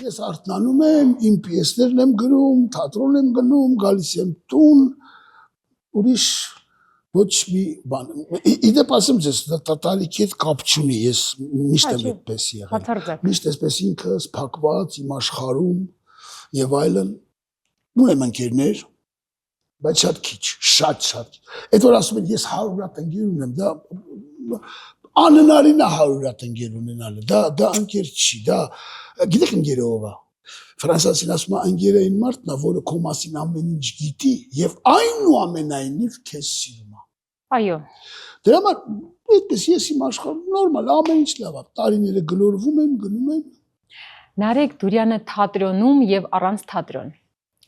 ես արթնանում եմ, իմ պիեսներն եմ գրում, թատրոն եմ գնում, գալիս եմ տուն, ուրիշ ոչ մի բան։ Իդեպ ասեմ ձեզ, դա տարիքի հետ կապ չունի, ես միշտ եմ այդպես եղել։ Միշտ այսպես ինքս փակված իմ աշխարհում եւ այլն։ Ունեմ ընկերներ, բայց շատ քիչ, շատ։ Այդ որ ասում են ես 100 հատ ընկեր ունեմ, դա անհնարին է 100 հատ ընկեր ունենալը, դա ընկեր չի, դա գիտեք ընկերը ով է։ Ֆրանսիացին ասում է ընկերը այն մարդն է, որը քո մասին ամեն ինչ գիտի եւ այնուամենայնիվ քեզ սիրում է։ Այո։ Դրա համար այդպես ես իմ աշխարհում նորմալ ամեն ինչ լավ է, տարիները գլորվում են, գնում են։ Նարեկ Դուրյանը թատրոնում եւ առանց թատրոն։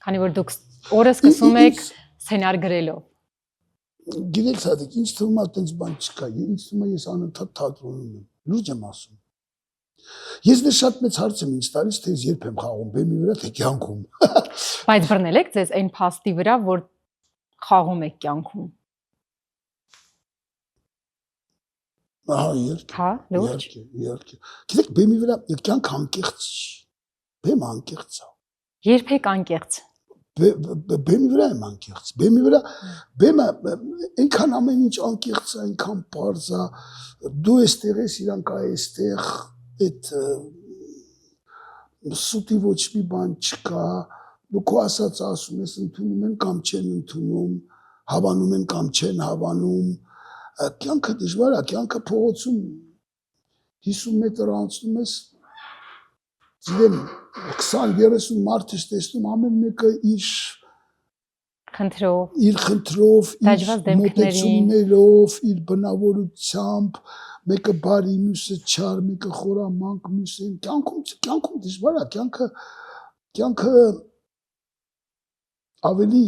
Քանի որ դուք օրը սկսում եք սցենար գրելով։ Գիտեք, Սադիկ, ինձ թվում է այդպես բան չկա, ինձ թվում է ես անընդհատ թատրոնում եմ։ Լուրջ եմ ասում։ Ես դեռ շատ մեծ հարց եմ ինձ տալիս, թե ես երբ եմ խաղում, բեմի վրա թե կյանքում։ Բայց բռնել եք ձեզ այն փաստի վրա, որ խաղում եք կյանքում։ Ահա, իհարկե։ Հա, լուրջ։ Իհարկե։ Գիտեք, բեմի վրա կյանք անկեղծ չի։ Բեմը անկեղծ է։ Երբեք անկեղծ։ Բեմի վրա եմ անկեղծ։ Բեմի վրա բեմը այնքան ամեն ինչ անկեղծ է, այնքան պարզ է։ Դու էստեղ ես, իրանք այստեղ, այդ սուտի ոչ մի բան չկա։ Դու քո ասած ասում ես, ընդունում են կամ չեն ընդունում, հավանում են կամ չեն հավանում։ Կյանքը դժվար է, կյանքը փողոցում 50 մետր անցնում ես, գիտեմ 20-30 մարդ ես տեսնում, ամեն մեկը իր խնդրով, իր մոտեցումներով, իր բնավորությամբ, մեկը բարի, մյուսը չար, մեկը խորամանկ, մյուսը կյանքում դժվար է, կյանքը ավելի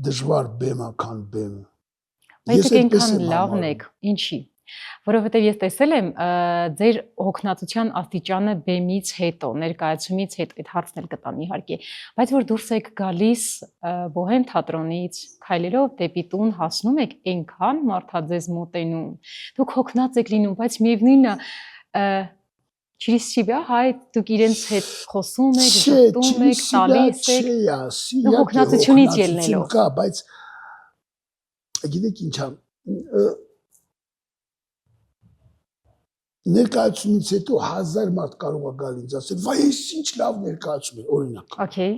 դժվար բեմ է, քան բեմը։ Բայց դուք այնքան լավն եք, ինչի։ Որովհետև ես տեսել եմ ձեր հոգնածության աստիճանը բեմից հետո, ներկայացումից հետո, այդ հարցն էլ կտամ իհարկե, բայց որ դուրս եք գալիս Բոհեմ թատրոնից, քայլելով դեպի տուն հասնում եք, այնքան մարդա ձեզ մոտենում։ Դուք հոգնած եք լինում, բայց միևնույնն է Через себя, հայ, դուք իրենց հետ խոսում եք, ժպտում եք, տալիս եք։ Հոգնածությունից ելնելով։ Կա, բայց գիտեք ինչա, ներկայացումից հետո 1000 մարդ կարող է գալ ինձ ասել, վայ, ես ինչ լավ ներկայացում էր, օրինակ։ Okay։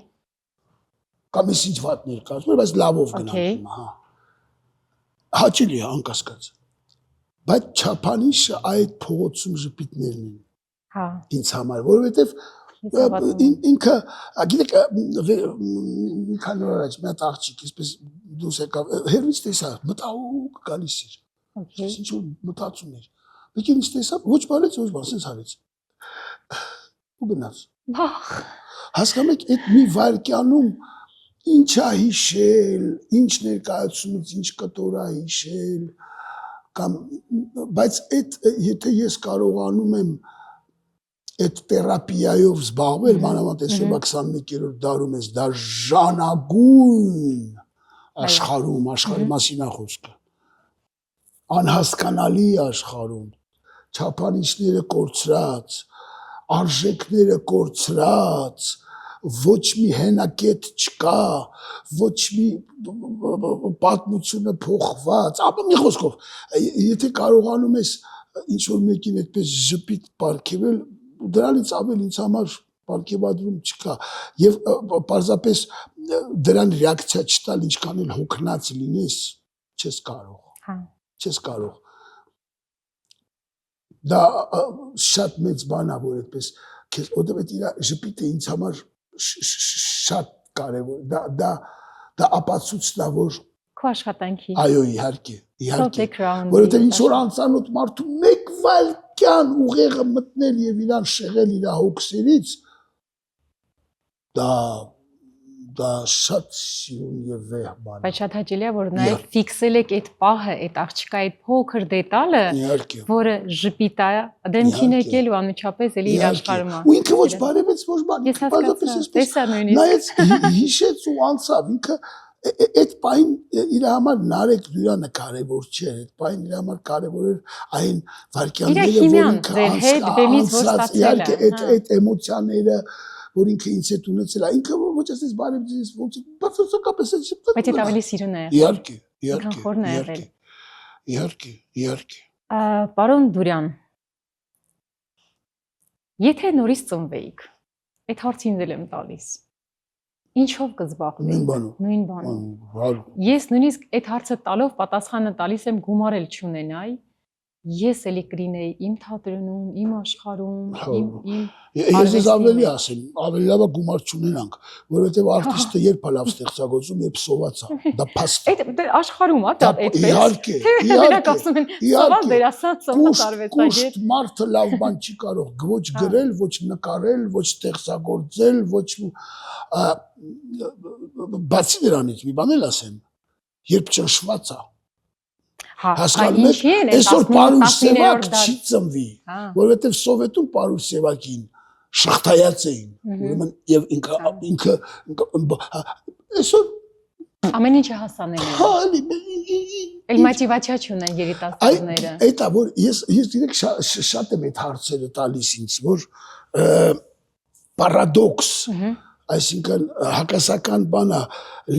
Կամ ես ինչ վատ ներկայացում էր, բայց լավով գնամ, հա։ Հաճելի է, անկասկած։ Բայց չափանիշը այդ փողոցում ժպիտներն են։ Հա։ Ինձ համար, որովհետև ինքը, գիտեք, մի քանի օր առաջ մի հատ աղջիկ, այսպես դուրս եկավ, հերվից տեսա, մտահոգ գալիս էր։ Ինչ որ մտածում էր։ Մեկին ինձ տեսավ, ոչ բարեց, ոչ բան, սենց արեց։ Ու գնաց։ Հասկանում եք, այդ մի վայրկյանում ինչ է հիշել, ինչ ներկայացումից, ինչ կտոր է հիշել, կամ, բայց այդ, եթե ես կարողանում եմ այդ թերապիայով զբաղվել, մանավանդ այսօրվա 21-րդ դարում ես, դա ժանագույն աշխարհի մասին է խոսքը, անհասկանալի աշխարհում, չափանիշները կորցրած, արժեքները կորցրած, ոչ մի հենակետ չկա, ոչ մի պատմությունը փոխված, ապա մի խոսքով, եթե կարողանում ես ինչ-որ մեկին այդպես ժպիտ պարգևել, դրանից ավել ինձ համար պարգևադրում չկա, և պարզապես դրան ռեակցիա չտալ, ինչքան էլ հոգնած լինես, չես կարող, դա շատ մեծ բան է, որ այդպես, որտև այդ իր ժպիտը ինձ համար շատ կարևոր, դա ապացույցն է, որ քո աշխատանքի։ Այո, իհարկե, որովհետև ինչ որ անծանոթ մարդու մեկ վայրկյան ուղեղը մտնել եւ իրան շեղել իր հոգսերից, դա շատ սիրուն եւ վեհ բան է։ Բայց շատ հաճելի է, որ նաեւ ֆիքսել եք այդ պահը, այդ աղջկա այդ փոքր դետալը, որը ժպիտ է, դեմքին եկել ու անմիջապես էլի իր աշխարհում է։ Ու ինքը ոչ բարևեց, ոչ բան, պարզապես էսպես նայեց, հիշեց ու անցավ, ինքը այդ պայն իր համար Նարեկ Դյուրյանը կարևոր չէ, այդ պայն իր համար կարևոր էր այն վարքյանները, որ ինքը անցած, այդ էմոցիաները, որ ինքը ինձ հետ ունեցել է, ինքը ոչ ասես բարև ձեզ, ոնց բացարձակապես բայց այդ ավելի սիրուն է։ Իհարկե։ Պարոն Դուրյան, եթե նորից ծնվեիք, այդ հարցին էլ եմ տալիս։ Ինչով կզբաղվեիք։ Նույն բանով։ Ես նույնիսկ այդ հարցը տալով պատասխանը տալիս եմ գումար էլ չունենայի, ես էլի կլինեի իմ թատրոնում, իմ աշխարհում, Ես ավելի ասեմ, ավելի լավ է գումար չունենանք, որովհետև արտիստը երբ է լավ ստեղծագործում, երբ սոված է, դա փաստ է։ Այդ աշխարհում է դա այդպես։ Իհարկե, ասում են, սոված դերասան, սոված արվեստագետ։ Կուշտ մարդը լավ բան չի կարող ոչ գրել, ոչ նկարել, ոչ ստեղծագործել, ոչ բացի դրանից մի բան էլ ասեմ, երբ ճնշված է հասկանում եք, այսօր Պարուս Սևակ չի ծնվի, որովհետև Սովետում Պարուս Սևակին շղթայած էին, ուրեմն եւ ինքը այսօր ամեն ինչը հասանելի է։ Էլ մոտիվացիա չունեն երիտասարդները։ Այդ է որ ես դիրեք շատ եմ այդ հարցերը տալիս ինձ, որ պարադոքս, այսինքն հակասական բանա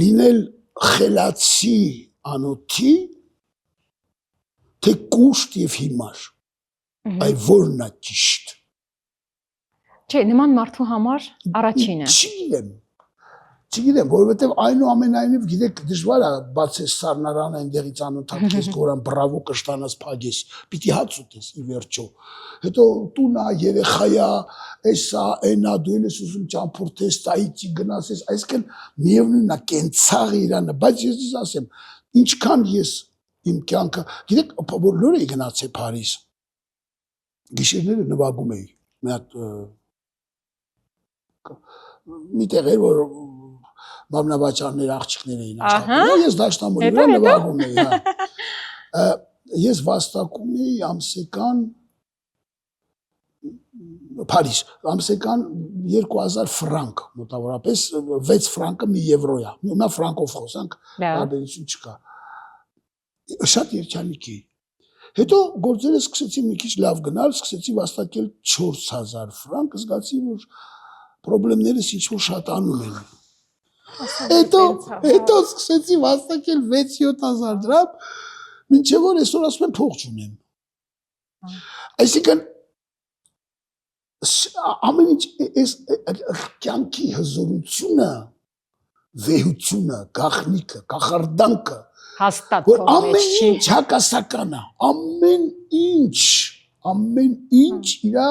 լինել խելացի անոթի թե կուշտ եւ հիմար, այ որն է ճիշտ։ Չէ, նման մարդու համար առաջինը։ Չգիտեմ, որովհետեւ այնուամենայնիվ գիտեք դժվար է բացես սառնարանը այնտեղից անընդհատ քեզ գորան բրավո կշտանաս փագես, պիտի հաց ուտես ի վերջո։ Հետո տունա երեխայա, էսա, այնա դու ես ուզում ճամփորդես, տայիցի գնացես, այսինքն միևնույնն է կենցաղ իրանը, բայց ես ասեմ, ինչքան ես իմ կյանքը, գիտեք, որ լուր էի գնացել Փարիզ, գիշերները նվագում էի, մի հատ մի տեղ էր, որ մամնավաճառներ աղջիկներ էին աշխատում, ես դաշնամուրի վրա նվագում էի, ես վաստակում էի ամսեկան Փարիզ, ամսեկան 2000 ֆրանկ, մոտավորապես 6 ֆրանկը մի եվրո է, հիմա ֆրանկով խոսանք, տարբերություն չկա։ Շատ երջանիկ էի։ Հետո գործերը սկսեցի մի քիչ լավ գնալ, սկսեցի վաստակել 4000 ֆրանկ, զգացի, որ պրոբլեմներս ինչ-որ շատանում են։ Հետո սկսեցի վաստակել 6-7000 դրամ, մինչև որ այսօր ասում եմ փող չունեմ։ Այսինքն ամեն ինչ այս կյանքի հզորությունը, վեհությունը, գաղտնիքը, կախարդանքը հաստատ որ ամեն ինչ հակասական է, ամեն ինչ իրա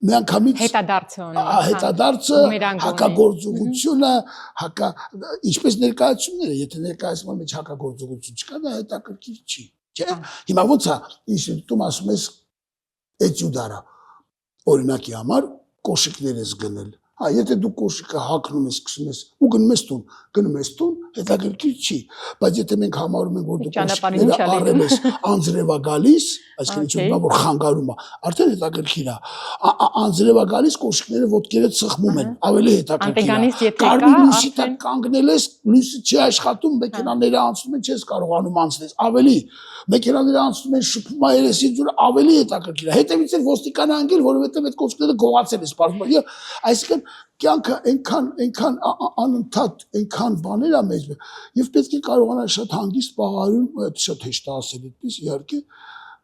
միանգամից հետադարձը, հակագործողությունը, ինչպես ներկայացումները, եթե ներկայացման մեջ հակագործողություն չկա, դա հետաքրքիր չի, չէ՞։ Հիմա ոնց է ինստիտուտում ասում ես էտյուդարա, օրինակի համար կոշիկներ ես գնել, եթե դու կոշիկը հագնում ես, սկսում ես ու գնում ես տուն, հետաքրքիր չի, բայց եթե մենք համարում ենք, որ դու կոշիկները առել ես անձրևա գալիս, այսինքն ինչ որ խանգարում է, արդեն հետաքրքիր է, անձրևա գալիս կոշիկները ոտքերը ծխմում են, ավելի հետաքրքիր է, կարմիր լույսի տակ կանգնել ես, լույսը չի աշխատում, մեքենաները անցնում են, չես կարողանում անցնել, ավելի մեքենաները անցնում են, շփում է երեսի ջուրը, ավելի հետաքրքիր է, հետևից էլ ոստիկանը անգել, որովհետև այդ կոշիկները գողացել ես, այսինքն կյանքը այնքան անընդհատ այնքան բաներ է մեզ եւ պետք է կարողանալ շատ հանգիստ պահարում, շատ հեշտ է ասել այդպես իհարկե,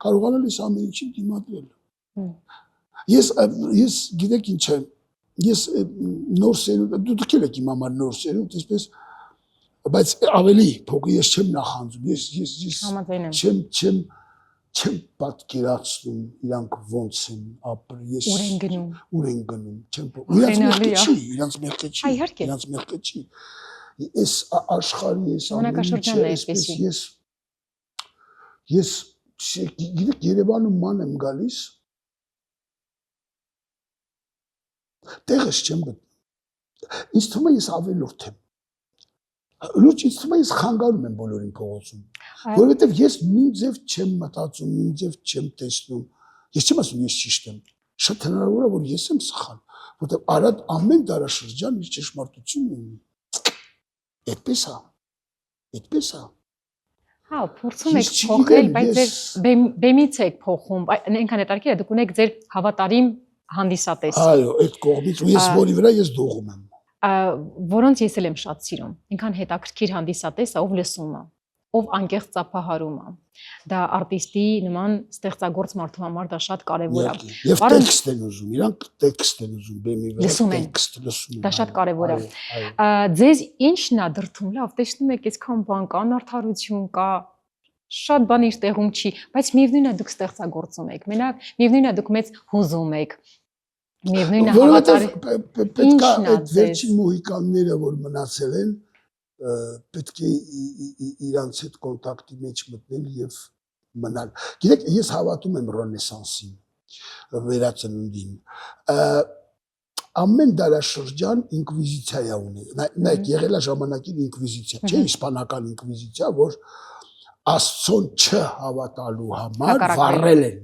կարողանալ այս ամեն ինչին դիմադրել։ Ես գիտեք ինչ է, ես նոր սերունդ, դուք եք իմ համար նոր սերունդ, այսպես, բայց ավելի փոքր ես չեմ նախանձում, ես չեմ պատկերացնում իրանք ոնց են ապրել, ուր են գնում, իրանց մեղքը չի, ես աշխարհի ես ամեն ինչը, ես գիտեք Երևանում ման եմ գալիս, տեղս չեմ գտնում, ինձ թվում է ես ավելորդ եմ, լուրջ ինձ թվում է ես խանգարում եմ բոլորին փողոցում, որովհետև ես նույն ձև չեմ մտածում, նույն ձև չեմ տեսնում, ես չեմ ասում ես ճիշտ եմ, շատ հնարավոր է որ ես եմ սխալ, որովհետև Արադ ամեն դարաշրջան իր ճշմարտությունն ունի, Այդպես է։ Այդպես է։ Հա, փորձում եք փոխել, բայց ձեր բեմից եք փոխում։ Այնքան հետաքրքիր է, դուք ունեք ձեր հավատարիմ հանդիսատես։ Այո, այդ կողմից ու ես որի վրա ես դողում եմ։ Որոնց ես էլ եմ շատ սիրում։ Այնքան հետաքրքիր հանդիսատես է, ով լսում է, ով անկեղծ ծափահարում է։ Դա արտիստի նման ստեղծագործ մարդու համար դա շատ կարևոր է։ Եվ տեքստ են ուզում, իրանք տեքստ են ուզում, բեմի վրա տեքստ լսում են։ Դա շատ կարևոր է։ Ձեզ ի՞նչն է դրդում, լավ, տեսնում եք, այսքան բան կա, անարդարություն կա, շատ բան իր տեղում չի, բայց միևնույնն է դուք ստեղծագործում եք։ Մենակ միևնույնն է դուք մեծ հուզում եք։ Միևնույնն է հավատարիմ։ Պետք է այդ վերջին մոհիկանները, որ մնացել են, պետք է իրանց հետ կոնտակտի մեջ մտնել եւ մնալ։ Գիտեք, ես հավատում եմ ռենեսանսին, վերածնունդին։ Ամեն դարաշրջան ինկվիզիցիա ունի։ Նայեք, եղել է ժամանակին ինկվիզիցիա, չէ՞, իսպանական ինկվիզիցիա, որ Աստծուն չհավատալու համար վառել են։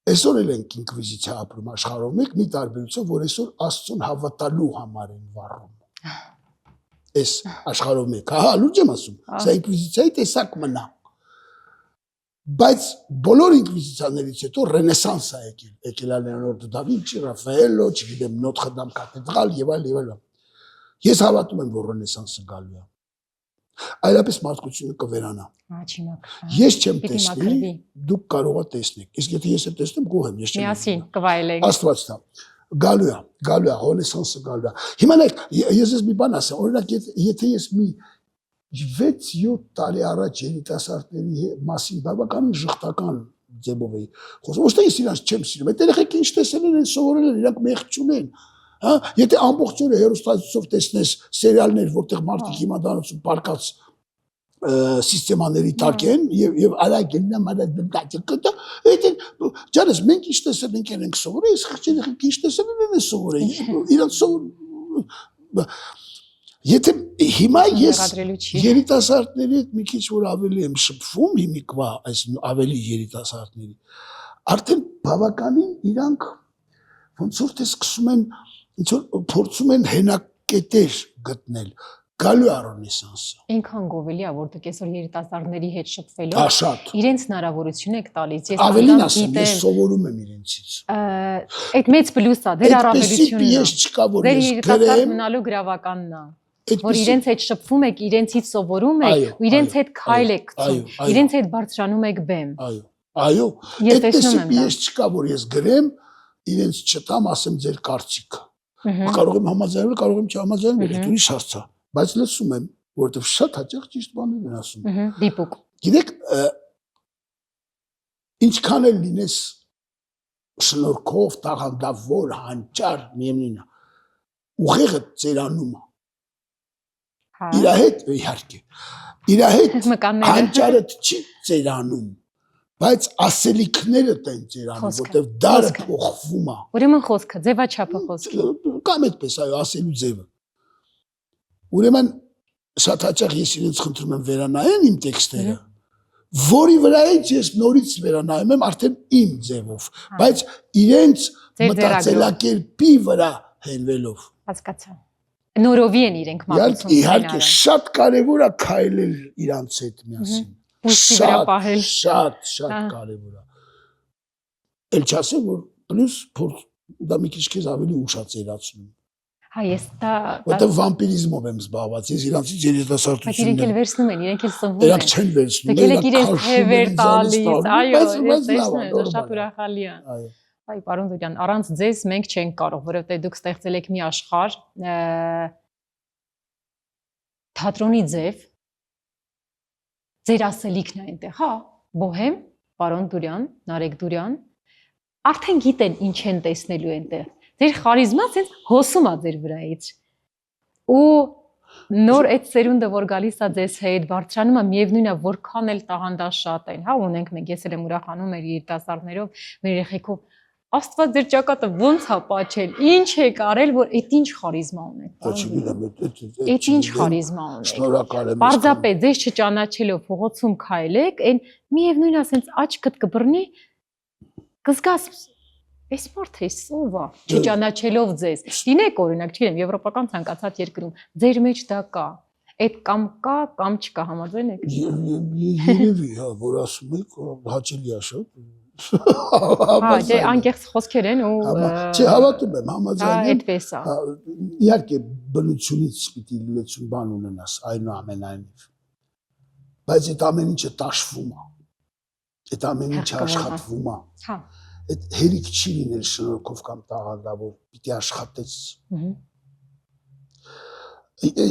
Այսօր էլ ենք ինկվիզիցիա ապրում աշխարհում, մի տարբերություն, որ այսօր Աստծուն հավատալու համար են վառում։ Այս աշխարհում եք, հա, լուրջ եմ ասում, սա ինկվիզիցիայի տեսակ մնա։ Բայց բոլոր ինկվիզիցիաներից հետո ռենեսանս է եկել Լեոնարդո դա Վինչի, Ռաֆայելո, չգիտեմ, Նոթր Դամ կաթեդրալ եւ այլ։ Ես հավատում եմ, որ ռենեսանսը գալու է։ Այլապես մարդկությունը կվերանա։ Ես չեմ տեսնի, դուք կարող եք տեսնել։ Իսկ եթե ես եմ տեսնում, գոհ եմ, ես չեմ։ Միասին կվայելենք։ Աստված տա։ Գալու է, ռենեսանսը գալու է։ Հիմա նայեք, ես մի բան ասեմ, օրինակ, եթե ես մի 6-7 տարի առաջ երիտասարդների մասին բավականին ժխտական ձևով էի խոսում, ոչ թե ես իրանց չեմ սիրում, այդ երեխեք ինչ տեսել են, սովորել են, իրանք մեղք չունեն։ Հա, եթե ամբողջ օրը հեռուստացույցով տեսնես սերիալներ, որտեղ մարդիկ հիմադանոցում պարկած սիստեմաների տակ են եւ արագ են նամարադակը, ջանես մենք ինչ տեսել ենք սովորել, ես խղճ երեխեք ինչ տեսել են սովորել, իրանք սովոր Եթե հիմա ես երիտասարդների հետ մի քիչ որ ավելի եմ շփվում, հիմիկվա այս ավելի երիտասարդների, արդեն բավականին իրանք ոնց որ թե սկսում են, ոնց որ փորձում են հենակետեր գտնել, գալու է ռենեսանսը։ Ինքան գովելի է, որ դուք այսօր երիտասարդների հետ շփվելով իրենց հնարավորություն եք տալիս։ Ես ավելին ասեմ, ես սովորում եմ իրենցից։ Այդ մեծ պլյուս է, դեր առավելությունն է։ Ես չկա որ ես երիտասարդ մնալու գրավականն է։ Որ իրենց հետ շփվում եք, իրենցից սովորում եք ու իրենց հետ քայլ եք գցում, իրենց հետ բարձրանում եք բեմ։ Այո, ես չկա որ ես գրեմ, իրենց չտամ, ասեմ ձեր կարծիքը։ Կարող եմ համաձայնել, կարող եմ չհամաձայնել, դա ուրիշ հարց է, բայց լսում եմ, որովհետև շատ հաճախ ճիշտ բաներ են ասում։ Դիպուկ։ Գիտեք, ինչքան էլ լինես շնորհքով, տաղանդավոր, հանճար, միևնույնն է, ուղեղը ծերանում է։ Իր հետ իհարկե իր հետ հանճարդ չի ծերանում բայց ասելիքներդ են ծերանում որտեվ դարը փոխվում է ուրեմն խոսքը ձևաչափը խոսքի կամ այդպես այո ասելու ձևը ուրեմն շատ հաճախ ես իրենց խնդրում եմ վերանայեն իմ տեքստերը որի վրայից ես նորից վերանայում եմ արդեն իմ ձևով բայց իրենց մտածելակերպի վրա հենվելով հասկացա նորովի են իրենք մատուցում։ Իհարկե շատ կարևոր է քայլել իրանց հետ միասին։ Շատ կարևոր է։ Էլ չասեմ որ պլյուս դա մի քիչ քեզ ավելի ուշացերացնում։ Հա ես դա որտեղ վամպիրիզմով եմ զբաղված, ես իրանցից երիտասարդություն։ Բայց իրենք էլ վերցնում են, իրենք էլ սնվում են։ Իրանք չեն վերցնում։ Դե իրենք թևեր տալիս, այո, դա շատ ուրախալի է։ Այո։ Այ պարոն Դուրյան, առանց ձեզ մենք չենք կարող, որովհետև դուք ստեղծել եք մի աշխարհ թատրոնի ձև, ձեր ասելիքն է այնտեղ, հա, բոհեմ, պարոն Դուրյան, Նարեկ Դուրյան, արդեն գիտեն ինչ են տեսնելու այնտեղ, ձեր խարիզման սենց հոսում է ձեր վրայից, ու նոր այդ սերունդը, որ գալիս է ձեզ հետ, բարձրանում է միևնույնն է, որքան էլ տաղանդաշատ են, հա, ունենք մենք, ես էլ եմ ուրախանում մեր երիտասարդներով, մեր երեխեքով, Աստված ձեր ճակատը ոնց է պաչել, ինչ եք արել, որ այդ ինչ խարիզմա ունեք։ Այդ ինչ խարիզմա ունեք։ Շնորհակալ եմ։ Պարզապես ձեզ չճանաչելով փողոցում քայլեք, այն միևնույնն է, ասենց աչքդ կբռնի, կզգաս Այս մարդը ով է, չճանաչելով ձեզ։ Դինեք օրինակ, չգիտեմ, եվրոպական ցանկացած երկրում ձեր մեջ դա կա։ Այդ կամ կա, կամ չկա, համաձայն եք։ Երևի, հա, որ ասում եք, հաճելի է շատ։ Հա, դե անկեղծ խոսքեր են ու Չէ, հավատում եմ, համաձայն եմ։ Այդպես է։ Իհարկե բնությունից պիտի լեցուն բան ունենաս, այնուամենայնիվ։ Բայց այդ ամեն ինչը տաշվում է։ Այդ ամեն ինչը աշխատվում է։ Հա։ Այդ հերիք չի լինել շնորհքով կամ տաղանդավոր, պիտի աշխատես։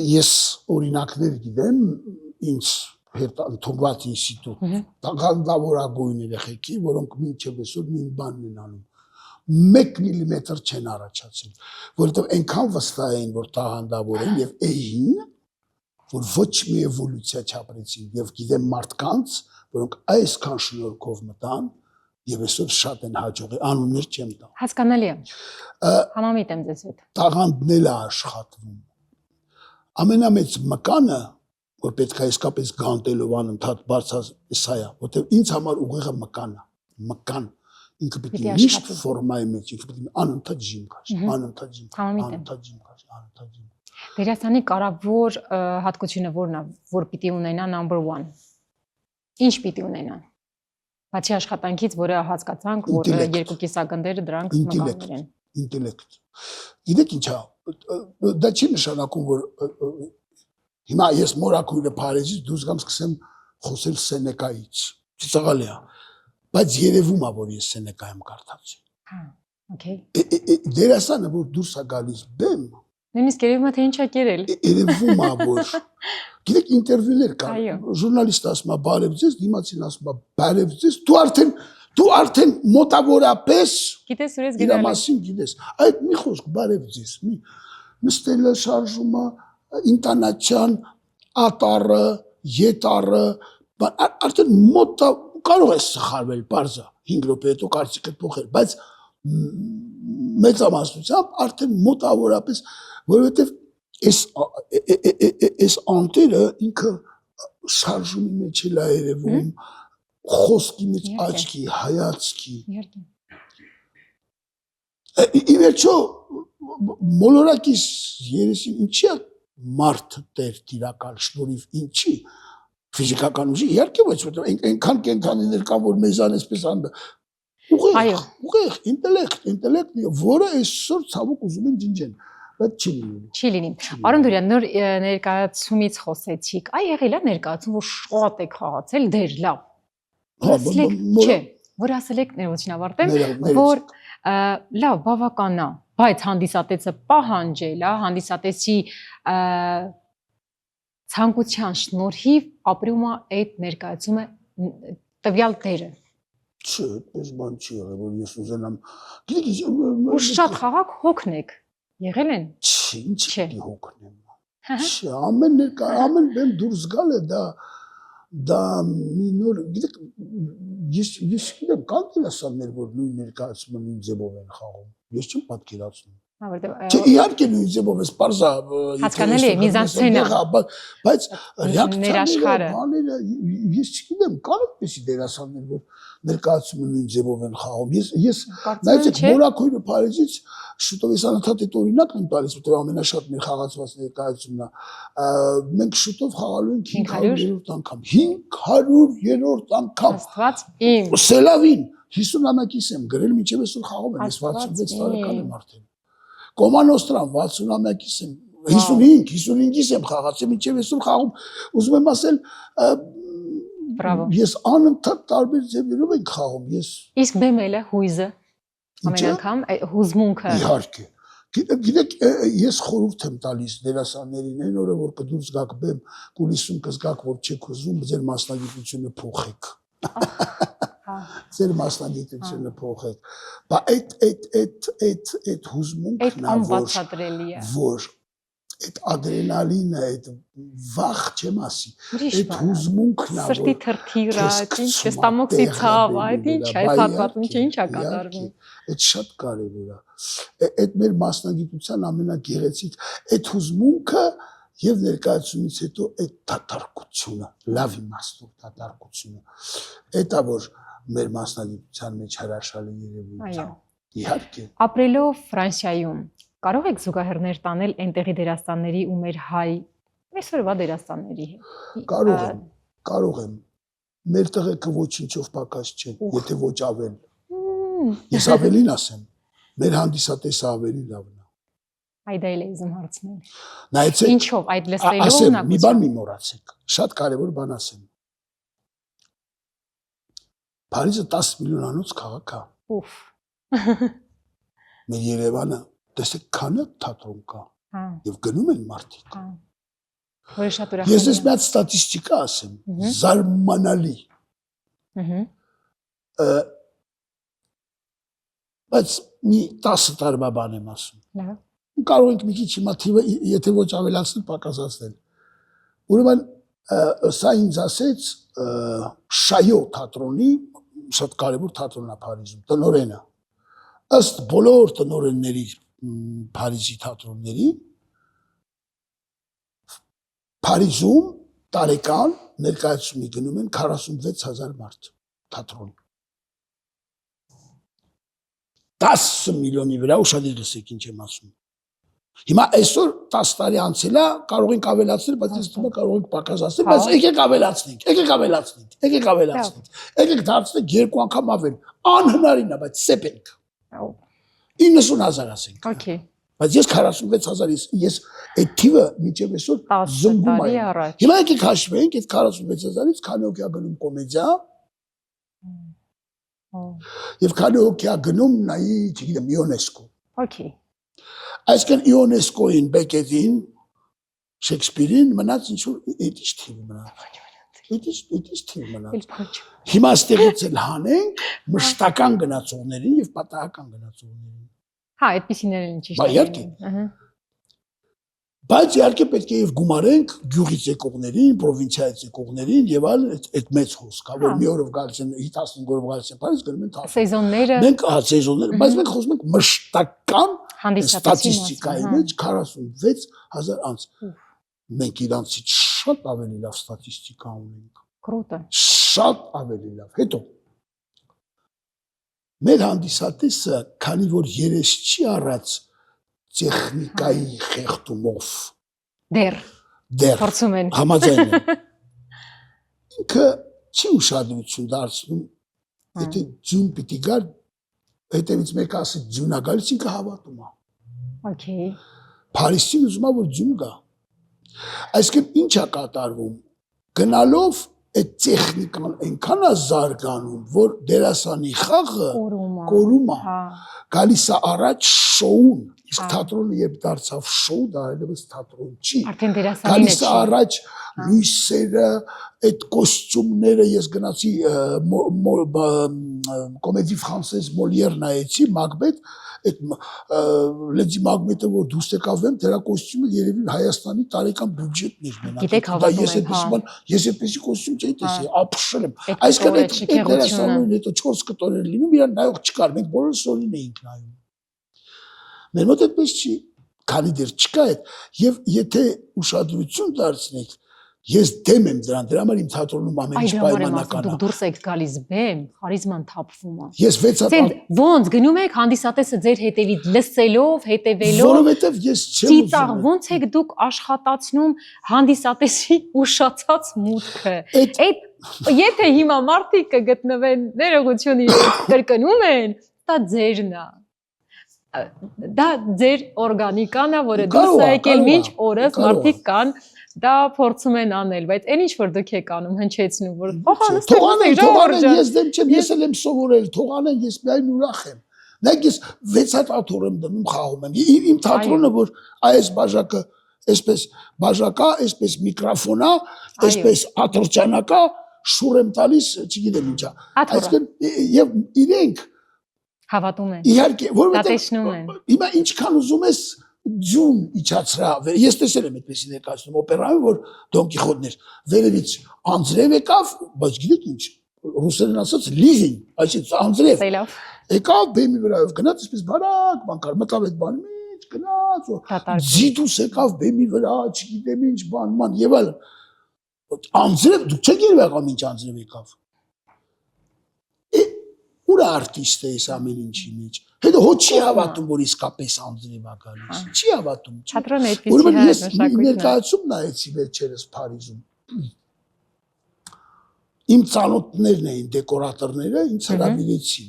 Ես օրինակներ գիտեմ, ինձ հետ ընդունված ինստիտուտ, տաղանդավորագույն երեխեքի, որոնք մինչև այսօր նույն բանն են անում։ 1 միլիմետր չեն առաջացել, որովհետև այնքան վստահ էին, որ տաղանդավոր են եւ էին, որ ոչ մի էվոլյուցիա չապրեցին եւ գիտեմ մարդկանց, որոնք այսքան շնորհքով մտան եւ այսօր շատ են հաջողի, անուններ չեմ տա։ Հասկանալի է։ Համամիտ եմ ձեզ հետ։ Տաղանդն էլ է աշխատվում։ Ամենամեծ մկանը, որ պետք է իսկապես գանտելով անընդհատ բարձր սա է, որտեղ ինձ համար ուղեղը մկան է, մկան, ինքը պիտի միշտ ֆորմայի մեջ, ինքը պիտի անընդհատ ժիմ կար, անընդհատ ժիմ կար, անընդհատ ժիմ կար, անընդհատ ժիմ։ Դերասանի կարևոր հատկությունը որն է, որ պիտի ունենա number 1։ Ինչ պիտի ունենա։ Բացի աշխատանքից, որը հասկացանք, որ երկու կիսագնդերը դրանք մկաններ են։ Ինտելեկտ։ Գիտեք ինչ է, դա չի նշանակում, որ հիմա ես մորակույրը Փարիզից դուրս գամ սկսեմ խոսել Սենեկայից։ Ծիծաղալի է։ Բայց երևում է, որ ես Սենեկա եմ կարդացի։ Հա, օքեյ։ Դերասանը, որ դուրս է գալիս բեմ, նույնիսկ երևում է, թե ինչ է կերել։ Երևում է, որ գիտեք ինտերվյուներ կան, ժուրնալիստը ասում է բարև ձեզ, դիմացին ասում է բարև ձեզ, դու արդեն մոտավորապես գիտես որ ես իր մասին գիտես, այդ մի խոսք բարև ձեզ, մի նստելը շարժումը, ինտոնացիան, ատառը, ետառը, արդեն մոտա կարող է սխալվել, բարձա 5 րոպե հետո կարծիքդ փոխել, բայց մեծամասնությամբ արդեն մոտավորապես, որովհետև այս անտերը ինքը շարժումի մեջ էլ է երևում, խոսքի մեջ աչքի, հայացքի։ Ի վերջո մոլորակիս երեսին ինչի է մարդը տեր տիրակալ շնորհիվ ինչի ֆիզիկական ուժի իհարկե ոչ որտեղ այնքան կենթանիներ կան որ մեզան այսպես անդը ուղեղ ինտելեկտ որը այսօր ցավոք ուզում են ջնջեն բայց չի լինի Պարոն Դուրյան նոր ներկայացումից խոսեցիք այ եղել է ներկայացում որ շատ է խաղացել դեր լավ չէ որ ասել եք ներողություն ավարտեմ որ լավ բավական է բայց հանդիսատեսը պահանջել է հանդիսատեսի ցանկության շնորհիվ ապրում է այդ ներկայացումը տվյալ դերը չէ այդպես բան չի եղել որ ես ուզենամ ու շատ խաղակ հոգնեք եղել են չի ինչի հոգնեմ չէ ամեն բեմ դուրս գալ է դա մի նոր գիտեք ես գիտեմ կան դերասաններ որ նույն ներկայացումը նույն ձևով են խաղում ես չեմ պատկերացնում Չէ, իհարկե նույն ձևով էս պարզա հասկանալի է միզանսցենա բայց ռեակցիաները բաները ես չգիտեմ կան այդպեսի դերասաններ որ ներկայացումը նույն ձևով են խաղում ես նայեցեք մորակույրը Փարիզից շուտով ես անընդհատ այդ օրինակն եմ տալիս որտեղ ամենաշատ մեր խաղացված ներկայացումն է մենք շուտով խաղալու ենք 500-րդ անգամ 500-րդ անգամ Աստված իմ Սելավին 50-ամյակիս եմ գրել մինչև այսօր խաղում եմ ես 66 տարեկան եմ արդեն Կոմանոստրան 60-ամյակիս եմ 55-ից եմ խաղացել մինչև այսօր խաղում ուզում եմ ասել ես անընդհատ տարբեր ձևերով ենք խաղում իսկ բեմել է հույզը ամեն անգամ հուզմունքը իհարկե գիտեք ես խորհուրդ եմ տալիս դերասաններին այն օրը որ կդուրս գաք բեմ կուլիսում կզգաք որ չեք ուզում ձեր մասնագիտությունը փոխեք Ձեր մասնագիտությունը փոխեք բա այդ հուզմունքն որ այդ ադրենալինը այդ վախ չեմ ասի այդ հուզմունքն սրտի թրթիռը ինչ ստամոքսի ցավ այդ ինչ է հատվածում ինչ է կատարվում այդ շատ կարևոր է այդ մեր մասնագիտության ամենագեղեցիկ այդ հուզմունքը եւ ներկայացումից հետո այդ դատարկությունը լավ իմաստով դատարկությունը դա որ մեր մասնագիտության մեջ հրաշալի երևույթ է Իհարկե։ Ապրելով Ֆրանսիայում կարող եք զուգահեռներ տանել այնտեղի դերասանների ու մեր հայ այսօրվա դերասանների հետ։ Կարող եմ։ Մեր տղեկը ոչինչով պակաս չեն, եթե ոչ ավել։ Ես ավելին ասեմ, մեր հանդիսատեսը ավելի լավն է։ Այդ էլ է ուզում հարցնել։ Նայեցեք, Ինչով այդ լսելով ասեմ, մի բան մի մոռացեք։ Շատ կարևոր բան ասեմ։ Փարիզը 10 միլիոնանոց քաղաք է։ Ուֆ։ Մեր Երևանը, տեսեք, քանի թատրոն կա։ Հա։ Եվ գնում են մարդիկ։ Հա։ Որը շատ ուրախ է։ Ես ես մի հատ ստատիստիկա ասեմ, զարմանալի։ Բայց մի 10 տարվա բան եմ ասում։ Լավ։ Կարող ենք մի քիչ հիմա թիվը, եթե ոչ ավելացնել, պակասացնել։ Ուրեմն սա ինձ ասեց Շայո թատրոնի, շատ կարևոր թատրոն է Փարիզում, տնօրենը։ Ըստ բոլոր տնօրենների Փարիզի թատրոնների Փարիզում տարեկան ներկայացումի գնում են 46,000 մարդ թատրոն։ 10 միլիոնի վրա ուշադիր լսեք ինչ եմ ասում։ Հիմա այսօր 10 տարի անցել է, կարող ենք ավելացնել, բայց ես թվում է կարող ենք պակասացնել, բայց եկեք ավելացնենք, եկեք դարձնենք 2 անգամ ավել։ Անհնարին է, բայց սեպ ենք։ 90,000 ասենք։ Okay։ Բայց ես 46,000 ես այդ թիվը միջև այսօր զնգում եմ։ Հիմա եկեք հաշվենք այդ 46,000-ից քանի հոգի է գնում կոմեդիա։ Եվ քանի հոգի է գնում նայի, չգիտեմ, ՅՈՆԵՍԿՕ։ Okay։ Այսինքն ՅՈՆԵՍԿՕ-ին, Բեկետին, Շեքսպիրին մնաց ինչ որ էդիշ թիվ մնաց։ Էդիշ թիվ մնաց։ Հիմա ստեղից էլ հանենք մշտական գնացողներին եւ պատահական գնացողներին։ Հա, այդպիսիներ են ճիշտ։ Բա իհարկե։ Բայց իհարկե պետք է եւ գումարենք գյուղից եկողներին, պրովինցիայից եկողներին եւ այլ այդ մեծ հոսք, որ մի օրով գալիս են 15 օրով գալիս են Փարիզ գնում են թափ։ Սեզոնները։ Մենք սեզոնները, բայց մենք խոսում ենք մշտական ստատիստիկայի մեջ 46,000 անց։ Մենք իրանցից շատ ավելի լավ ստատիստիկա ունենք։ Կրուտը։ Շատ ավելի լավ։ Հետո մեր հանդիսատեսը, քանի որ երես չի առած տեխնիկայի խեղդումով դեռ փորձում են համաձայն են ինքը չի ուշադրություն դարձնում եթե ձուն պիտի գար հետևից մեկը ասի ձյունա գալիս ինքը հավատում է Okay։ Փարիզին ուզում է որ ձյուն գա այսինքն ինչ է կատարվում գնալով այդ տեխնիկան այնքան է զարգանում որ դերասանի խաղը կորում է գալիս է առաջ շոուն իսկ թատրոնը երբ դարձավ շոու դա այլևս թատրոն չի արդեն դերասանին է գալիս է առաջ լույսերը այդ կոստյումները ես գնացի կոմեդի ֆրանսեզ Մոլիեր նայեցի Մակբեթ այդ լեդի Մակբեթը որ դուրս եկավ եմ դրա կոստյումը երևի Հայաստանի տարեկան բյուջետն էր մենակ գիտեք հավատում եմ ես այդպեսի կոստյում չէի տեսի ապշել եմ այսինքն այդ դերասանուհին հետո 4 կտորներ լինում իրան նայող չկար մենք բոլորը սորին էինք նայում մեր մոտ այդպես չի քանի դեռ չկա այդ եւ եթե ուշադրություն դարձնեք ես դեմ եմ դրան դրա համար իմ թատրոնում ամեն ինչ պայմանական է դուք դուրս եք գալիս բեմ խարիզման թափվում է ես 6 ոնց գնում եք հանդիսատեսը ձեր հետևից լսելով հետևելով որովհետեւ ես չեմ ծիծաղ ոնց եք դուք աշխատացնում հանդիսատեսի ուշացած մուտքը այդ եթե հիմա մարդիկ կգտնվեն ներողություն իրենց կրկնում են դա ձերն է դա ձեր օրգանիկան է որը դուրս է եկել մինչ օրս մարդիկ կան դա փորձում են անել, բայց այն ինչ որ դուք եք անում, հնչեցնում, որ թողանեն, ես դեմ չեմ, ես էլ եմ սովորել, թողանեն, ես միայն ուրախ եմ։ Նայեք ես 6 հատ աթոռ եմ դնում, խաղում եմ։ Իմ թատրոնը որ այս բաժակը, այսպես բաժակա, այսպես միկրոֆոնա, այսպես աթոռճանակա, շուռ եմ տալիս, չգիտեմ ինչա։ Այսինքն եւ իրենք հավատում են։ Իհարկե, որովհետեւ հիմա ինչքան ուզում ես ձուն իջացրա ես տեսել եմ այդպեսի ներկայացնում օպերայում որ Դոն Կիխոտն էր վերևից անձրև եկավ բայց գիտեք ինչ ռուսերեն ասած լիզին այսինքն անձրև եկավ բեմի վրայով գնաց այսպես բարակ բան կար մտավ այդ բանի մեջ գնաց ձիդուս եկավ բեմի վրա չգիտեմ ինչ բան ման եւ այլն անձրև դուք չեք երևակամ ինչ անձրև եկավ Ուր արտիստ է այս ամեն ինչի մեջ։ Հետո հո չի հավատում, որ իսկապես անձրև է գալիս։ Չի հավատում։ Թատրոնը այդպեսի է մշակույթն է։ Ներկայացում նայեցի վերջերս Փարիզում։ Իմ ծանոթներն էին դեկորատորները, ինձ հրավիրեցին։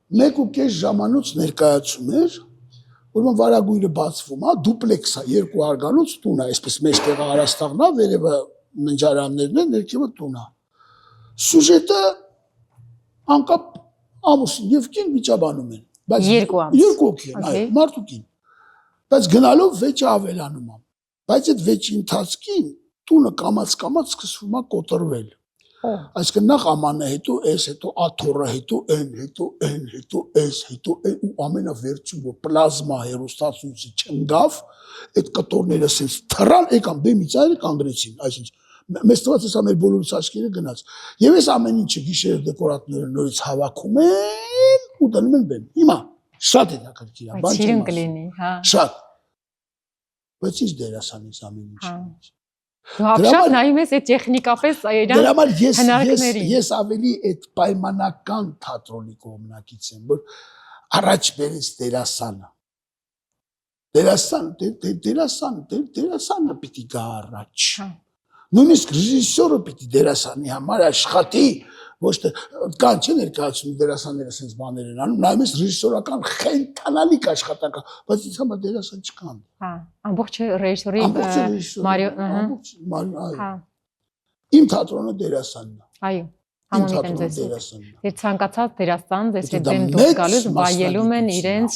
1.5 ժամանոց ներկայացում էր, ուրեմն վարագույրը բացվում է, դուպլեքս է, 2 արգանոց տուն է, այսպես մեջտեղը Արաստաղն է, վերևը ննջարաններն են, ներքևը տուն է։ Սյուժետը անկապ ամուսին եւ կին վիճաբանում են, բայց երկու կին, այո, մարդուկին։ Բայց գնալով վեճը ավելանում է։ Բայց այդ վեճի ընթացքին տունը կամած սկսվում է կոտրվել։ Այսինքն նախ ամանը, հետո էս, հետո աթոռը, հետո այն, հետո այն, հետո էս, հետո այն ու ամենավերջում որ պլազմա հերոստացույցը չընկավ, այդ կտորները ասես թռան, եկան բեմի ծայրը կանգնեցին, այսինքն մեզ թվաց էսա մեր բոլորիս աչքերը գնաց։ Եվ այս ամեն ինչը գիշերը դեկորատորները նորից հավաքում են ու դնում են բեմ։ Հիմա շատ հետաքրքիր է, բայց իրեն կլինի, հա։ Շատ։ Բայց ինչ դերասանից ամեն ինչը։ Դու հապշատ նայում ես այդ տեխնիկապես իրան հնարքների։ Ես ավելի այդ պայմանական թատրոնի կողմնակից եմ, որ առաջ բերես դերասանը։ Դերասանը պիտի գա առաջ։ Նույնիսկ ռեժիսորը պիտի դերասանի համար աշխատի, ոչ թե կան չէ ներկայացնում դերասանները sense բաներ են անում, նայում ես ռեժիսորական խենթանալիք աշխատանք, բայց ինձ համար դերասան չկան։ Հա, ամբողջ ռեժիսորի Մարիո։ Իմ թատրոնը դերասանն է։ Այո, համոզում եմ ձեզ։ Դեր ցանկացած դերասան ձեզ հետ դեմ դուրս գալուց վայելում են իրենց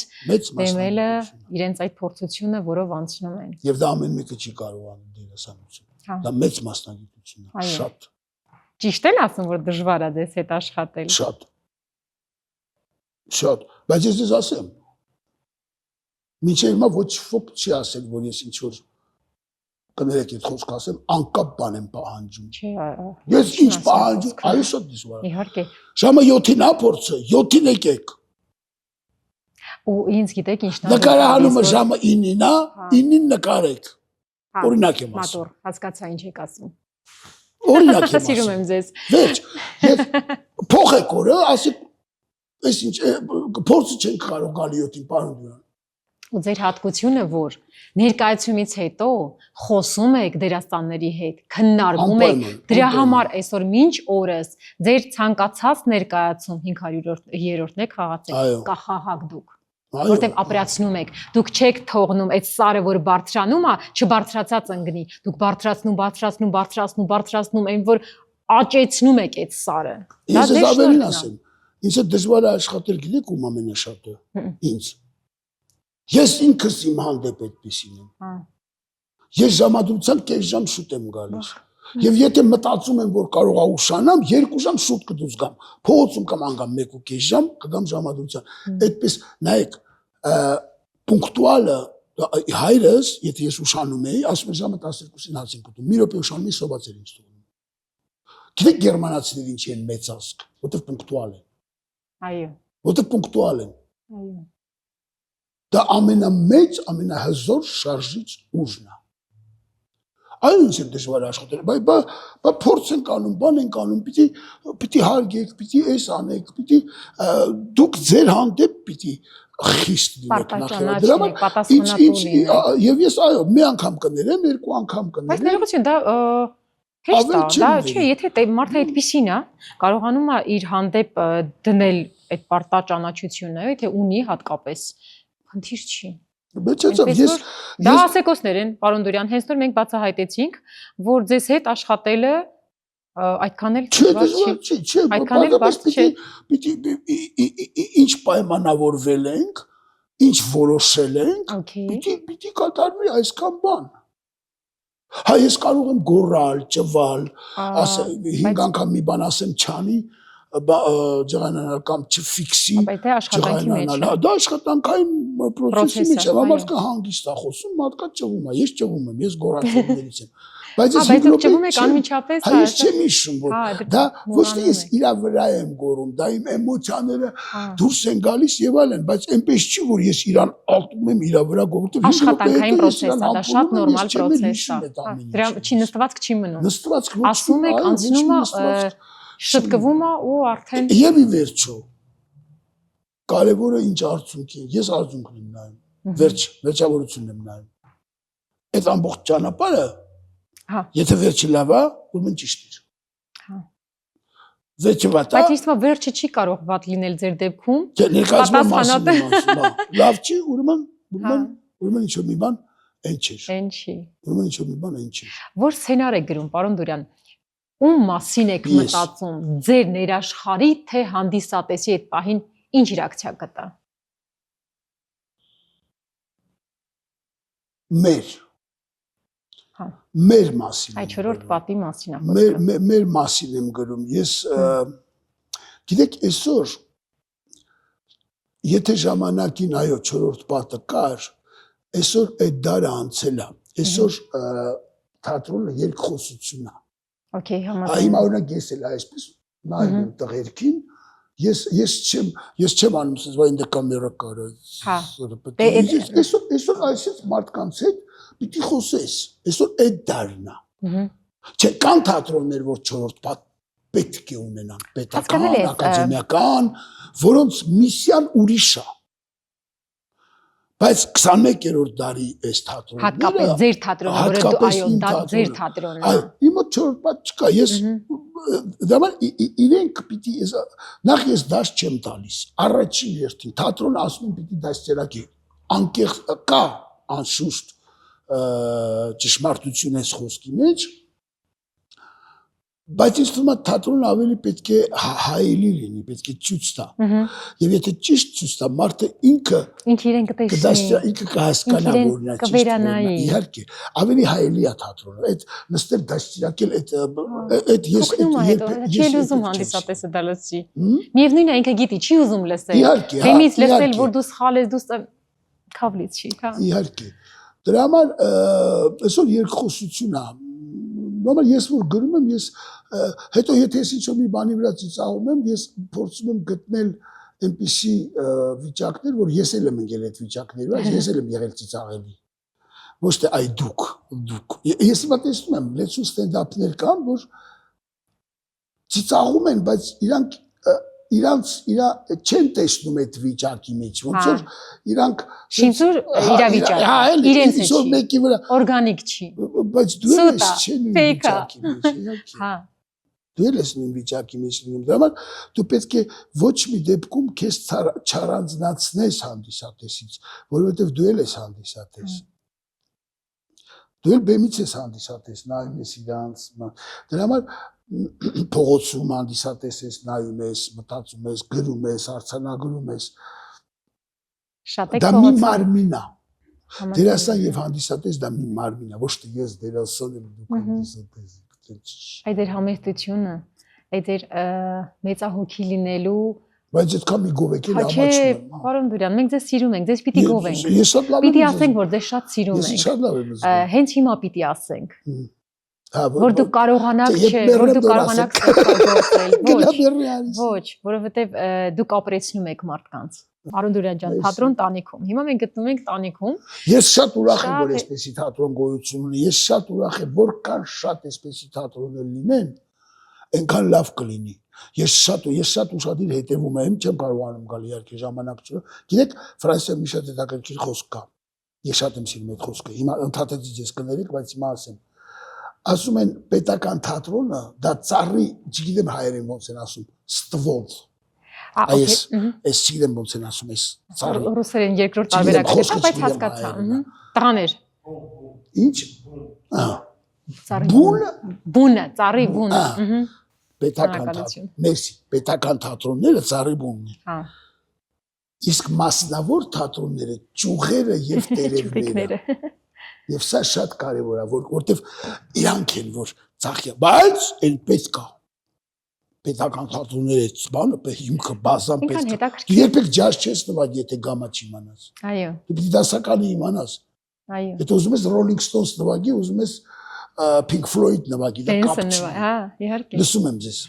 դեմելը, իրենց այդ փորձությունը, որով անցնում են։ Եվ դա ամեն մեկը չի կարող անել դերասանություն։ Դա մեծ մասնագիտություն է, շատ։ Ճիշտ եմ ասում, որ դժվար է ձեզ հետ աշխատել։ Շատ։ Շատ, բայց ես ձեզ ասեմ։ Մինչև հիմա ոչ ոք չի ասել, որ ես ինչ որ կներեք այդ խոսքը ասեմ, անկապ բան եմ պահանջում։ Չէ, ես ինչ պահանջում, այո շատ դժվար է։ Իհարկե։ Ժամը 7-ին է փորձը, 7-ին եկեք։ Ու ինձ գիտեք ինչն է։ Նկարահանումը ժամը 9-ին է, 9-ին նկարեք։ Օրինակ եմ ասում։ Մատոր, հասկացա ինչ եք ասում։ Օրինակ եմ ասում։ Սիրում եմ ձեզ։ Վերջ, ես փոխեք օրը, ասեք, այս ինչ փորձը չենք կարող գալի 7-ին, պարոն Դուրան։ Ու ձեր հատկությունը որ ներկայացումից հետո խոսում եք դերասանների հետ, քննարկում եք, դրա համար այսօր մինչ օրս ձեր ցանկացած ներկայացում 500-րդն է խաղացեք, կախահակ դուք, որտեղ ապրացնում եք, դուք չեք թողնում այդ սարը, որ բարձրանում է, չբարձրացած ընկնի, դուք բարձրացնում, այն որ աճեցնում եք այդ սարը։ Դա ձեր ավելին ասեմ, ինձ է դժվար է աշխատել, գիտեք ում ամենաշատը, ինձ։ Ես ինքս իմ հանդեպ այդպեսին եմ։ Ես ժամադրության կես ժամ շուտ եմ գալիս։ Եվ եթե մտածում եմ, որ կարող է ուշանամ, 2 ժամ շուտ կդուրս գամ։ Փողոցում կամ անգամ 1.5 ժամ կգամ ժամադրության։ Այդպես նայեք, պունկտուալը հայրս, եթե ես ուշանում էի, ասում է ժամը 12-ին հաց եմ ուտում։ Մի րոպե ուշանում եմ, սոված էր ինձ թողնում։ Գիտեք գերմանացիները ինչի են մեծ ազգ, որտեղ պունկտուալ են։ Այո։ Որտեղ պունկտուալ են։ Այո։ Դա ամենամեծ, ամենահզոր շարժիչ ուժն է։ Այո, ինձ է դժվար աշխատել, բայց փորձ ենք անում, բան ենք անում, պիտի հարգեք, պիտի էս անեք, պիտի դուք ձեր հանդեպ պիտի խիստ լինեք նախ։ Եվ ես այո, մի անգամ կներեմ, 2 անգամ կներեմ։ Բայց ներողություն, դա հեշտ է, դա չէ, եթե մարդը այդպեսին է, կարողանում է իր հանդեպ դնել այդ պարտաճանաչությունը, եթե ունի հատկապես խնդիր չի։ Դա ասեկոսներ են, պարոն Դուրյան, հենց նոր մենք բացահայտեցինք, որ ձեզ հետ աշխատելը այդքան էլ չէ, այդքան էլ բարձ չէ։ Պիտի ինչ պայմանավորվել ենք, ինչ որոշել ենք, պիտի կատարվի այսքան բան։ Հա ես կարող եմ գոռալ, ճվալ, ասել 5 անգամ մի բան ասեմ չանի, ջղանանալ կամ չֆիքսի, ջղանանալ, դա աշխատանքային պրոցեսի մեջ է, մարդկա հանգիստ է խոսում, մարդկա ճվում է, ես ճվում եմ, ես գոռացողներից եմ, բայց ես ճվում եք անմիջապես, ես չեմ հիշում, որ դա ոչ թե ես իրա վրա եմ գոռում, դա իմ էմոցիաները դուրս են գալիս եւ այլն, բայց այնպես չի, որ ես իրան ալտում եմ իրա վրա գոռում, աշխատանքային պրոցես է, դա շատ նորմալ պրոցես է, դրա չի նստվածք չի մնում, ասում եք անցնում է շտկվում է ու արդեն Եվ ի վերջո կարևորը ինչ արդյունք է, ես արդյունքն եմ նայում, վերջավորությունն եմ նայում։ Այդ ամբողջ ճանապարհը, եթե վերջը լավ է, ուրեմն ճիշտ է։ Վերջը վատ է։ Բայց ինձ թվում է վերջը չի կարող վատ լինել ձեր դեպքում։ Պատասխանատու լավ չի, ուրեմն ինչ-որ մի բան այն չէ։ Այն չի։ Ուրեմն ինչ-որ մի բան այն չէ։ Որ սցենար է գրում, պարոն Դուրյան, ում մասին եք մտածում, ձեր ներաշխարհի թե հանդիսատեսի այդ պահին ինչ ռեակցիա կտա։ Մեր մասին։ Այդ 4-րդ պատի մասին է։ Մեր մասին եմ գրում։ Ես գիտեք, այսօր եթե ժամանակին այո 4-րդ պատը կար, այսօր այդ դարը անցել է։ Այսօր թատրոնը երկխոսություն է։ Okay, համաձայն։ Հիմա օրինակ ես էլ այսպես նայում եմ տղերքին, ես չեմ անում ասես վայ ինձ կա մերը կարա։ Այսօր այսպես մարդկանց հետ պիտի խոսես։ Այսօր այդ դարն է։ Չէ, կան թատրոններ, որ 4-րդ պատ պետք է ունենան, պետական, ակադեմիական, որոնց միսիան ուրիշ է։ Բայց 21-րդ դարի այս թատրոնները հատկապես ձեր թատրոնը, որը դու այո, դա ձեր թատրոնն է։ Իմ մոտ 4-րդ պատ չկա, ես դաման իրենք պիտի նախ ես դաս չեմ տալիս։ Առաջին հերթին թատրոնը ասում եմ պիտի դաստիարակի, անկեղծ կա անշուշտ ճշմարտություն այս խոսքի մեջ, բայց ինձ թվում է թատրոնը ավելի պետք է հայելի լինի, պետք է ցույց տա։ Եվ եթե ճիշտ ցույց տա, մարդը ինքը իրեն կտեսնի, ինքը կհասկանա, որ նա ճիշտ է։ Իհարկե, ավելի հայելի է թատրոնը։ Այդ նստել դաստիարակել, այդ ես չի ուզում հանդիսատեսը դա լսի։ Միևնույնն է ինքը գիտի, չի ուզում լսել։ Դեմից լսել, որ դու սխալ ես, դու քավլից չի, հա։ Իհարկե։ Դրա համար այսօր երկխոսություն է։ Նոմալ ես որ գրում եմ, ես հետո եթե ես ինչ-որ մի բանի վրա ծիծաղում եմ, ես փորձում եմ գտնել այնպիսի վիճակներ, որ ես էլ եմ ընկել այդ վիճակների վրա, ես էլ եմ եղել ծիծաղելի։ Ոչ թե այ դուք։ Ես հիմա տեսնում եմ, լեցու ստենդափներ կան, որ ծիծաղում են, բայց իրանք չեն տեսնում այդ վիճակի մեջ, ոնց որ իրանք շինծուր իրավիճակ, իրենց չի, օրգանիկ չի, բայց դու ես չեն վիճակի մեջ, հա, դու ես նույն վիճակի մեջ լինում, դրա համար դու պետք է ոչ մի դեպքում քեզ չառանձնացնես հանդիսատեսից, որովհետև դու ես հանդիսատես, դու էլ բեմից ես հանդիսատես, նայում ես իրանց, դրա համար փողոցում հանդիսատես ես, նայում ես, մտածում ես, գրում ես, արձանագրում ես։ Դա մի մարմին է։ Դերասան եւ հանդիսատես դա մի մարմին է, ոչ թե ես դերասան եմ, դուք հանդիսատես։ Այդ էր համեստությունը, այդ էր մեծահոգի լինելու։ Բայց այդքան մի գով եք էլ ամաչում եմ։ Պարոն Դուրյան, մենք ձեզ սիրում ենք, ձեզ պիտի գովենք։ Ես շատ լավ եմ։ Պիտի ասենք, որ ձեզ շատ սիրում ենք։ Ես շատ լավ եմ զգում։ Հենց հիմա պիտի ասենք։ Որ դու կարողանաք չէ, որ դու կարողանաք ստեղծագործել։ Ոչ, որովհետև դուք ապրեցնում եք մարդկանց։ Պարոն Դուրյան ջան, թատրոն տանիքում։ Հիմա մենք գտնվում ենք տանիքում։ Ես շատ ուրախ եմ, որ այսպեսի թատրոն գոյություն ունի։ Ես շատ ուրախ եմ, որքան շատ այսպեսի թատրոններ լինեն, այնքան լավ կլինի։ Ես շատ ուշադիր հետևում եմ, չեմ կարողանում գալ իհարկե ժամանակ չունեմ։ Գիտեք, Ֆրանսիայում մի շատ հետաքրքիր խոսք կա։ Ես շատ եմ սիրում այդ խոսքը։ Հիմա ընդհատեցի ես կներեք, բայց հիմա ասեմ։ Ասում են պետական թատրոնը դա ծառի, չգիտեմ հայերեն ոնց են ասում, ստվով։ Այս չգիտեմ ոնց են ասում այս ծառի։ Ռուսերեն երկրորդ տարբերակը կա, բայց հասկացա։ Տղաներ։ Ինչ։ Բունը, ծառի բունը։ Պետական թատրոն։ Մեսի, պետական թատրոնները ծառի բունն են։ Հա։ Իսկ մասնավոր թատրոնները ճյուղերը եւ տերևները։ Եվ սա շատ կարևոր է, որտեվ իրանք են, որ ծախի, բայց այնպես կա։ Պետական թատրոնները այդ բանը հիմքը բազան պետք է։ Դու երբեք ջազ չես նվագի, եթե գամա չիմանաս։ Այո։ Դու պիտի դասականը իմանաս։ Այո։ Եթե ուզում ես Rolling Stones նվագի, ուզում ես Pink Floyd նվագի, դա կապ չի։ Հա, իհարկե։ Լսում եմ ձեզ։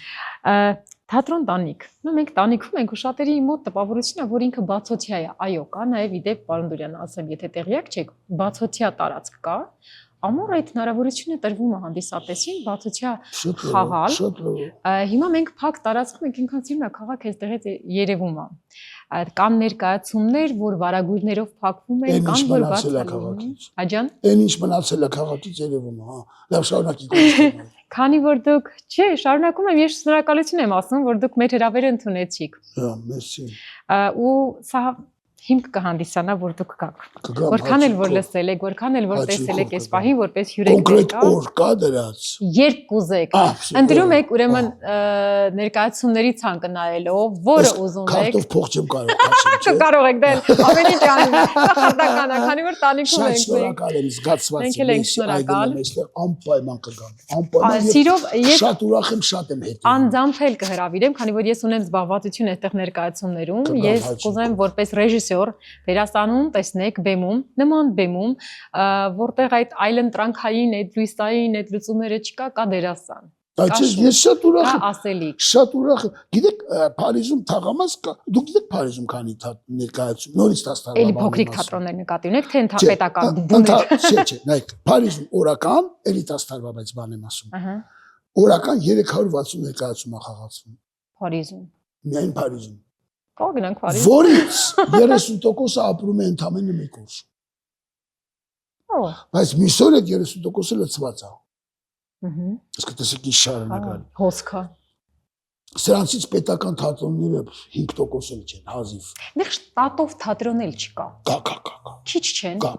Թատրոն տանիք։ Մենք տանիքում ենք ու շատերի մոտ տպավորությունն է, որ ինքը բացօթյա է։ Այո, կա նաև իդեպ, պարոն Դուրյան, ասեմ, եթե տեղյակ չեք, բացօթյա տարածք կա, ամուր այդ հնարավորությունը տրվում է հանդիսատեսին բացության խաղալ։ Հիմա մենք փակ տարածքում ենք ինքան սիրում է քաղաք այստեղից երևում է։ Կան ներկայացումներ, որ վարագույրներով փակվում են, կան որ բաց է։ Աջան։ Այն ինչ մնացել է քաղաքից երևում է, հա։ Լավ շարունակի։ Քանի որ դուք, չէ, շարունակում եմ, ես շնորհակալություն եմ ասում, որ դուք մեր հրավերը ընդունեցիք։ Հա, մերսի։ Ու սա հիմք կհանդիսանա, որ դուք գաք։ Որքան էլ որ լսել եք, որքան էլ որ տեսել եք այս պահին, որպես հյուրեր կոնկրետ օր կա դրած։ Երբ կուզեք։ Ընտրում եք ուրեմն ներկայացումների ցանկը նայելով, որը ուզում եք։ Քարտով փող չեմ կարող քաշել։ Կարող եք դել, ամեն ինչ անում։ Խարտական է, քանի որ տանիքում ենք։ Շնորհակալ եմ, զգացված եմ։ Մենք էլ ենք շնորհակալ։ Այստեղ անպայման կգամ։ Անպայման։ Սիրով ես շատ ուրախ եմ, շատ եմ հետ։ Անձամբ էլ կհրավիրեմ, քանի որ ես ունեմ զբաղվածություն այդտեղ ներկայացումներում, ես կուզեմ որպես ռեժիսոր դերասանում տեսնեք բեմում, նման բեմում, որտեղ այդ այլընտրանքային, այդ լույսային, այդ լուծումները չկա, կա դերասան։ Ես շատ ուրախ եմ։ Ասելիք։ Շատ ուրախ եմ։ Գիտեք, Փարիզում թաղամաս կա։ Դուք գիտեք Փարիզում քանի ներկայացում, նորից դաստարավա։ Էլի փոքրիկ թատրոններ նկատի ունեք, թե պետական բուներ։ Չէ, նայեք, Փարիզում օրական, էլի դաստարավա, բայց բան եմ ասում։ Ահա։ Օրական 360 ներկայացում է խաղացվում։ Փարիզում։ Միայն Փարիզում։ Կողնանք Փարիզ։ Որից 30%-ը ապրում է ընդամենը մեկ օր։ Օ։ Բայց մյուս օր այդ 30%-ը լցված է։ Ահա։ Իսկ տեսեք ինչ շարունակալ։ Հոսքա։ Սրանցից պետական թատրոնները 5%-ը չեն, հազիվ։ Դեռ շտատով թատրոն էլ չկա։ Կա։ Քիչ չեն։ Կա։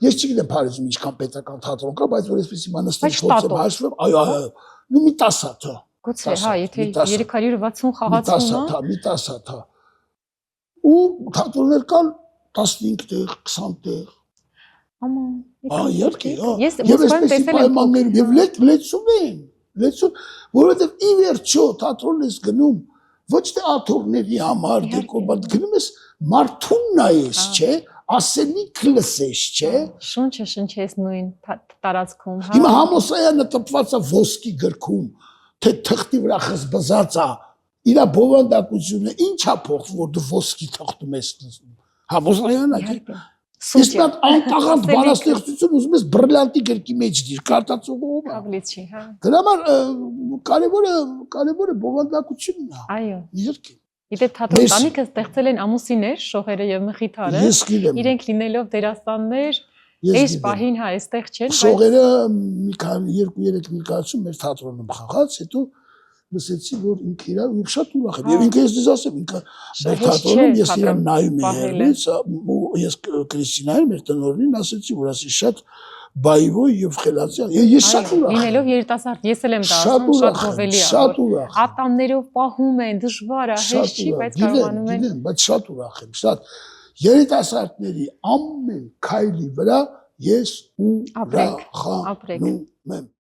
Ես չգիտեմ Փարիզում ինչքան պետական թատրոն կա, բայց որ այսպես հիմա նստել փորձեմ հաշվեմ, այո, նու մի 10 հատ։ Գուցե, հա, եթե 360 խաղացում է։ Մի 10 հատ։ Ու թատրոններ կան 15 տեղ, 20 տեղ։ Աման, իհարկե, ես եւ ոսկորեն այսպես տեսել եմ պայմաններում եւ լեցում են, որովհետեւ ի վերջո թատրոնն ես գնում ոչ թե աթոռների համար, դեկորբան, գնում ես մարդուն նայես, չէ, ասելիք լսես, չէ։ Շունչը շնչես նույն տարածքում, հա։ Հիմա Համոսայանը տպված է ոսկի գրքում, թե թղթի վրա խզբզած է, իր բովանդակությունը ինչա փոխվում, որ դու ոսկի թղթում ես լսում։ Համոսայանը Իսկ նա անտաղանդ բանաստեղծություն ուզում ես բրիլյանտի գրքի մեջ դիր, կարտացողով։ Ավլիցի, հա։ Դրա համար կարևորը բովանդակությունն է։ Այո։ Իհարկե։ Իդեպ թատրոն տանիքը ստեղծել են ամուսիններ, Շողերը եւ Մխիթարը։ Ես գիտեմ։ Իրենք լինելով դերասաններ, այս պահին հա այստեղ չեն, Շողերը մի քանի 2-3 ներկայացում մեր թատրոնում խաղաց, հետո լսեցի, որ ինքը իրար ու շատ ուրախ եմ։ Եվ ինքը ես ասեմ, ինքը մեր թատրոնում ես իրան նայում եմ հեռվից, ու ես Կրիստինային մեր տնօրենին ասեցի, որ ասի շատ բայվոյ եւ խելացի։ Ես շատ ուրախ եմ։ Լինելով երիտասարդ, ես էլ եմ դա ասում, շատ հովելի է։ Շատ ուրախ։ Ատամներով պահում են, դժվար է, հեշտ չի, բայց կարողանում են։ Գիտեմ, բայց շատ ուրախ եմ, շատ երիտասարդների ամեն քայլի վրա ես ուրախանում եմ։